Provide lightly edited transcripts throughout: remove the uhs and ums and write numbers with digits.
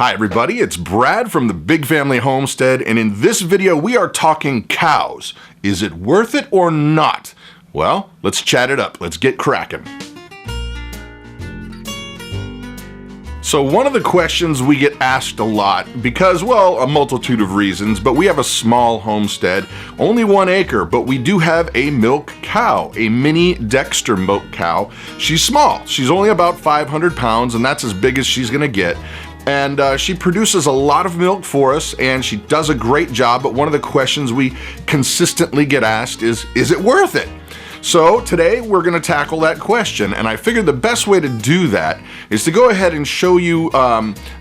Hi everybody, it's Brad from the Big Family Homestead, and in this video we are talking cows. Is it worth it or not? Well, let's chat it up. Let's get cracking. So one of the questions we get asked a lot because, well, a multitude of reasons, but we have a small homestead, only 1 acre, but we do have a milk cow, a mini Dexter milk cow. She's small. She's only about 500 pounds, and that's as big as she's gonna get. And she produces a lot of milk for us, and she does a great job, but one of the questions we consistently get asked is it worth it? So today we're going to tackle that question, and I figured the best way to do that is to go ahead and show you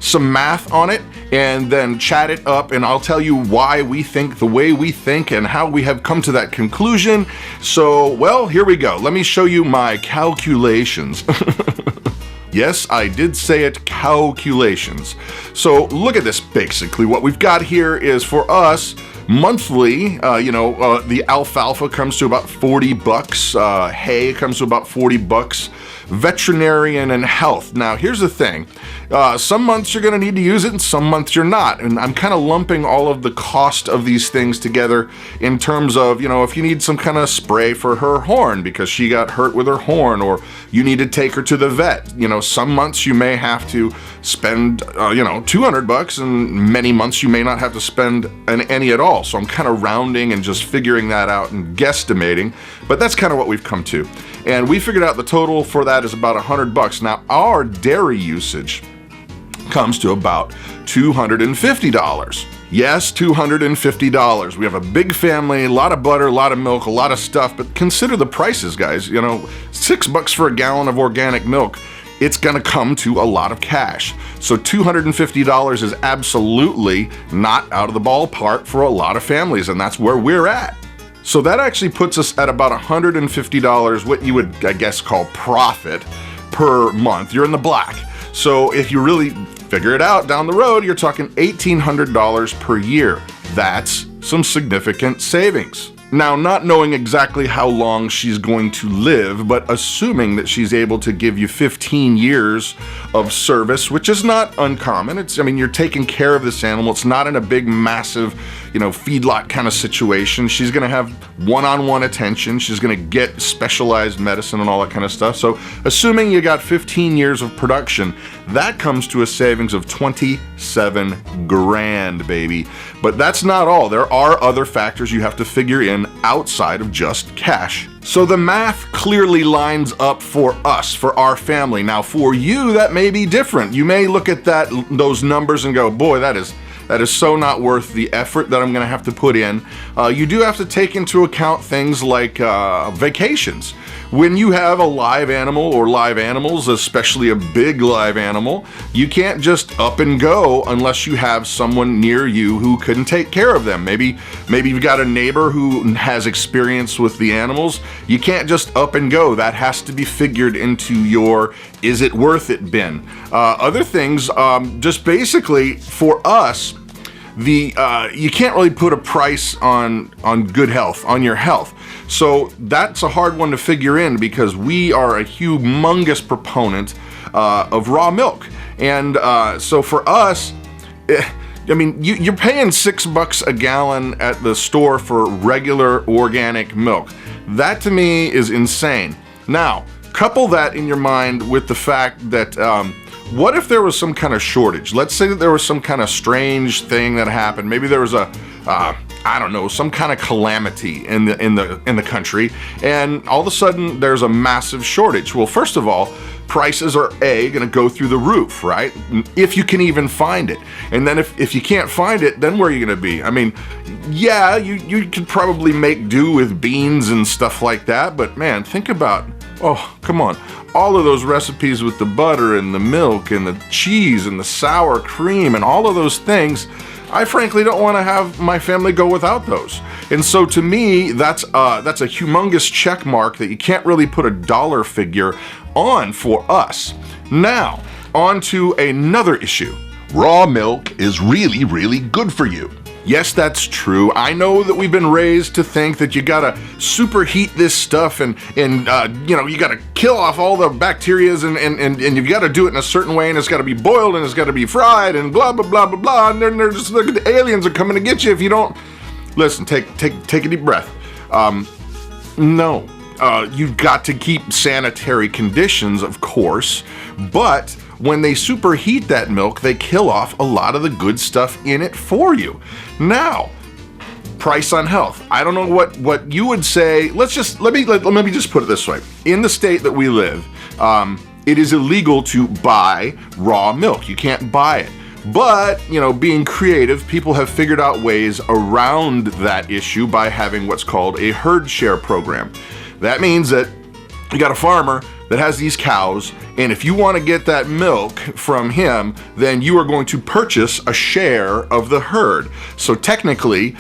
some math on it and then chat it up, and I'll tell you why we think the way we think and how we have come to that conclusion. So, well, here we go. Let me show you my calculations. Yes, I did say it, calculations. So look at this. Basically what we've got here is for us monthly, the alfalfa comes to about 40 bucks, hay comes to about 40 bucks, veterinarian and health. Now here's the thing, some months you're gonna need to use it and some months you're not, and I'm kind of lumping all of the cost of these things together in terms of, if you need some kind of spray for her horn because she got hurt with her horn, or you need to take her to the vet, some months you may have to spend 200 bucks, and many months you may not have to spend any at all. So I'm kind of rounding and just figuring that out and guesstimating, but that's kind of what we've come to. And we figured out the total for that is about 100 bucks. Now our dairy usage comes to about $250. Yes, $250. We have a big family, a lot of butter, a lot of milk, a lot of stuff, but consider the prices, guys. $6 for a gallon of organic milk. It's gonna come to a lot of cash. So $250 is absolutely not out of the ballpark for a lot of families, and that's where we're at. So that actually puts us at about $150, what you would, I guess, call profit per month. You're in the black. So if you really figure it out down the road, you're talking $1,800 per year. That's some significant savings. Now, not knowing exactly how long she's going to live, but assuming that she's able to give you 15 years of service, which is not uncommon. You're taking care of this animal. It's not in a big, massive, feedlot kind of situation. She's gonna have one-on-one attention. She's gonna get specialized medicine and all that kind of stuff. So assuming you got 15 years of production, that comes to a savings of 27 grand, baby. But that's not all. There are other factors you have to figure in outside of just cash. So the math clearly lines up for us, for our family. Now for you, that may be different. You may look at those numbers and go, boy, that is so not worth the effort that I'm gonna have to put in. You do have to take into account things like vacations. When you have a live animal or live animals, especially a big live animal, you can't just up and go unless you have someone near you who can take care of them. Maybe you've got a neighbor who has experience with the animals. You can't just up and go. That has to be figured into your is it worth it bin. Other things, just basically for us, you can't really put a price on good health, on your health. So that's a hard one to figure in because we are a humongous proponent of raw milk. And so for us, you're paying $6 a gallon at the store for regular organic milk. That to me is insane. Now, couple that in your mind with the fact that what if there was some kind of shortage? Let's say that there was some kind of strange thing that happened. Maybe there was some kind of calamity in the country, and all of a sudden there's a massive shortage. Well, first of all, prices are gonna go through the roof, right? If you can even find it. And then if you can't find it, then where are you gonna be? Yeah, you could probably make do with beans and stuff like that, but man, think about, oh, come on. All of those recipes with the butter and the milk and the cheese and the sour cream and all of those things, I frankly don't want to have my family go without those. And so to me, that's a humongous check mark that you can't really put a dollar figure on for us. Now, on to another issue. Raw milk is really, really good for you. Yes, that's true. I know that we've been raised to think that you gotta superheat this stuff and you know, you gotta kill off all the bacterias and you've gotta do it in a certain way, and it's gotta be boiled and it's gotta be fried and blah, blah, blah, blah, blah, and then they're just, look, the aliens are coming to get you if you don't. Listen, take a deep breath. No. You've got to keep sanitary conditions, of course, but when they superheat that milk, they kill off a lot of the good stuff in it for you. Now, price on health. I don't know what you would say. Let me just put it this way. In the state that we live, it is illegal to buy raw milk. You can't buy it. But, you know, being creative, people have figured out ways around that issue by having what's called a herd share program. That means that you got a farmer that has these cows, and if you want to get that milk from him, then you are going to purchase a share of the herd. So technically,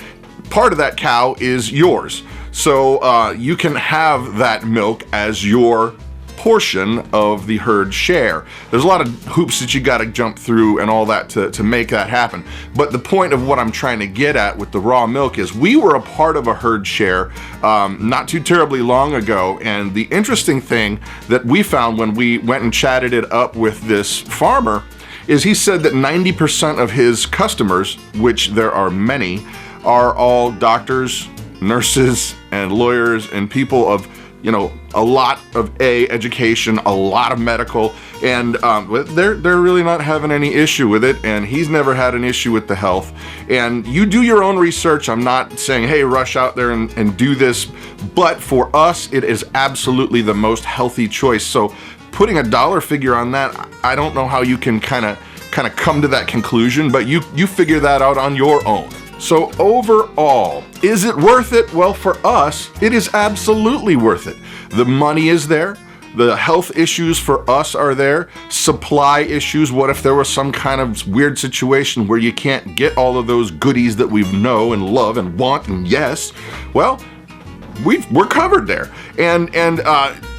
part of that cow is yours. So you can have that milk as your portion of the herd share. There's a lot of hoops that you got to jump through and all that to make that happen. But the point of what I'm trying to get at with the raw milk is we were a part of a herd share not too terribly long ago, and the interesting thing that we found when we went and chatted it up with this farmer is he said that 90% of his customers, which there are many, are all doctors, nurses, and lawyers and people of, you know, a lot of education, a lot of medical, and they're really not having any issue with it, and he's never had an issue with the health. And you do your own research. I'm not saying, hey, rush out there and do this, but for us, it is absolutely the most healthy choice. So putting a dollar figure on that, I don't know how you can kind of come to that conclusion, but you figure that out on your own. So overall, is it worth it? Well, for us, it is absolutely worth it. The money is there. The health issues for us are there. Supply issues. What if there was some kind of weird situation where you can't get all of those goodies that we know and love and want and yes? Well, we're covered there. And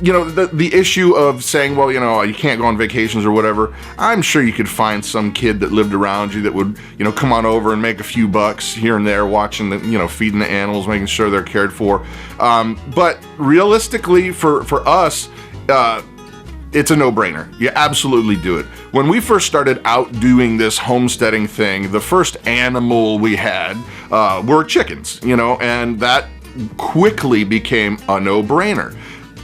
you know, the issue of saying, well, you know, you can't go on vacations or whatever, I'm sure you could find some kid that lived around you that would, you know, come on over and make a few bucks here and there watching the, you know, feeding the animals, making sure they're cared for. But realistically for us, it's a no-brainer. You absolutely do it. When we first started out doing this homesteading thing, the first animal we had were chickens, you know, and that quickly became a no-brainer.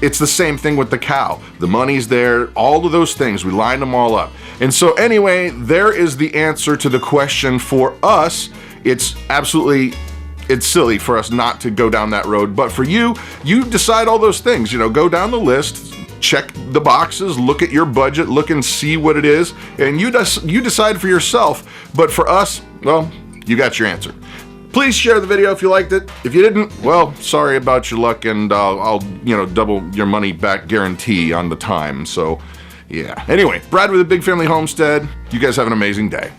It's the same thing with the cow. The money's there, all of those things, we lined them all up. And so anyway, there is the answer to the question for us. It's silly for us not to go down that road, but for you decide all those things, you know, go down the list, check the boxes, look at your budget, look and see what it is, and you decide for yourself. But for us, well, you got your answer. Please share the video if you liked it. If you didn't, well, sorry about your luck, and I'll you know, double your money back guarantee on the time. So yeah. Anyway, Brad with the Big Family Homestead. You guys have an amazing day.